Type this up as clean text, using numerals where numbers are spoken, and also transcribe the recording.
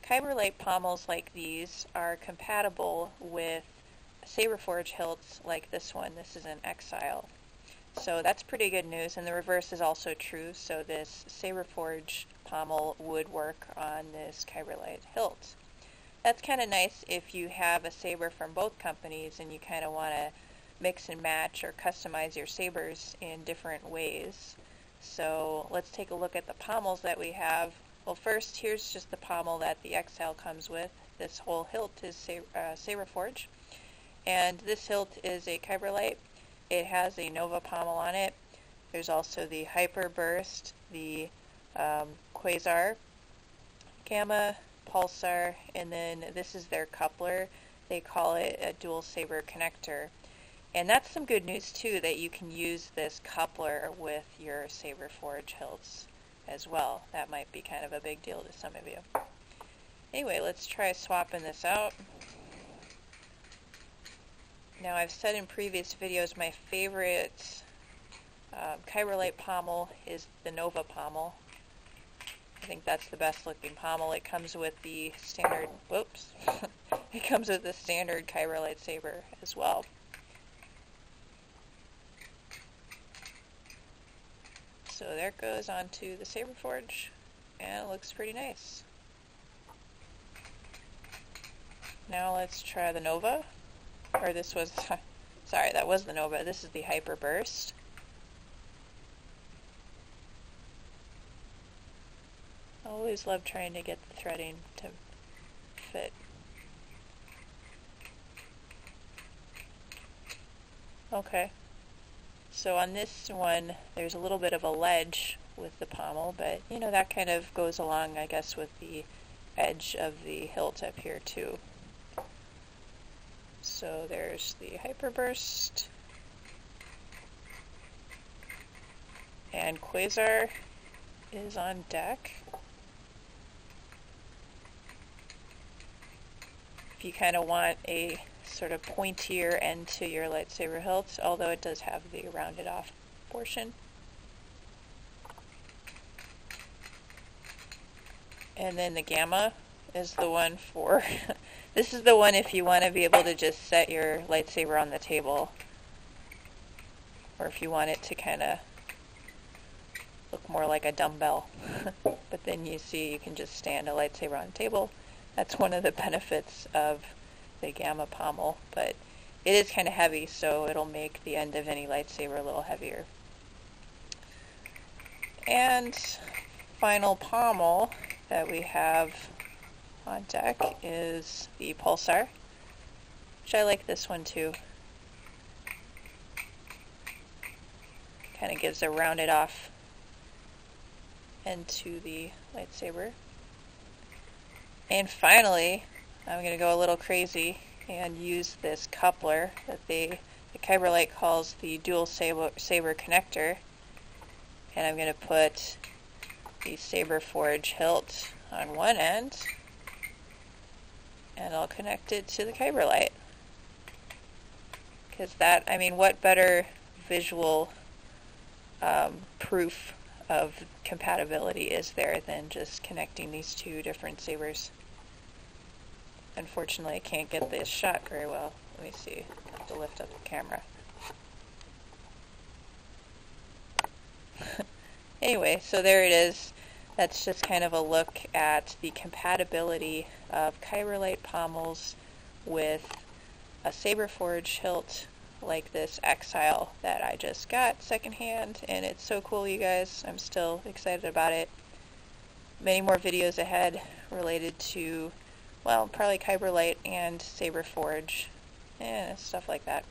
Kyberlight pommels like these are compatible with Saberforge hilts like this one. This is an Exile. So that's pretty good news, and the reverse is also true, so this Saberforge pommel would work on this Kyberlight hilt. That's kind of nice if you have a saber from both companies and you kind of want to mix and match or customize your sabers in different ways. So let's take a look at the pommels that we have. Well, first, here's just the pommel that the Exile comes with. This whole hilt is Saberforge, and this hilt is a Kyberlight. It has a Nova pommel on it. There's also the Hyper Burst, the Quasar, Gamma, Pulsar, and then this is their coupler. They call it a dual saber connector. And that's some good news too, that you can use this coupler with your Saberforge hilts as well. That might be kind of a big deal to some of you. Anyway, let's try swapping this out. Now, I've said in previous videos my favorite Kyberlight pommel is the Nova pommel. I think that's the best looking pommel. It comes with the standard, whoops, it comes with the standard Kyberlight saber as well. So there it goes onto the Saberforge, and it looks pretty nice. Now let's try the Nova, or this was, sorry, that was the Nova. This is the Hyper Burst. I always love trying to get the threading to fit. Okay. So on this one, there's a little bit of a ledge with the pommel, but you know, that kind of goes along, I guess, with the edge of the hilt up here too. So there's the Hyper Burst, and Quasar is on deck. If you kind of want a sort of pointier end to your lightsaber hilt, although it does have the rounded off portion. And then the Gamma is the one for this is the one if you want to be able to just set your lightsaber on the table, or if you want it to kind of look more like a dumbbell. But then you see you can just stand a lightsaber on the table. That's one of the benefits of the Gamma pommel, but it is kind of heavy, so it'll make the end of any lightsaber a little heavier. And final pommel that we have on deck is the Pulsar, which I like this one too. Kind of gives a rounded off end to the lightsaber. And finally, I'm going to go a little crazy and use this coupler that the Kyberlight calls the dual saber connector, and I'm going to put the Saberforge hilt on one end, and I'll connect it to the Kyberlight. Because that, I mean, what better visual proof of compatibility is there than just connecting these two different sabers? Unfortunately, I can't get this shot very well. Let me see. I have to lift up the camera. Anyway, so there it is. That's just kind of a look at the compatibility of Kyberlight pommels with a Saberforge hilt like this Exile that I just got secondhand, and it's so cool, you guys. I'm still excited about it. Many more videos ahead related to, well, probably Kyberlight and Saberforge and stuff like that.